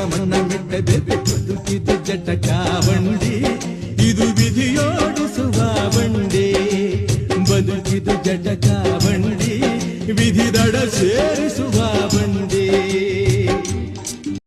ಮಗಳ ಮನ ಮೆಟ್ಟಬೇಕು ಬದುಕಿದು ಜಟಕ ಬಂಡಿ ಇದು ವಿಧಿಯೋಡಿಸುವ ಬಂಡಿ ಬದುಕಿದು ಜಟಕ ಬಂಡಿ ವಿಧಿ ದಡ ಸೇರಿಸುವ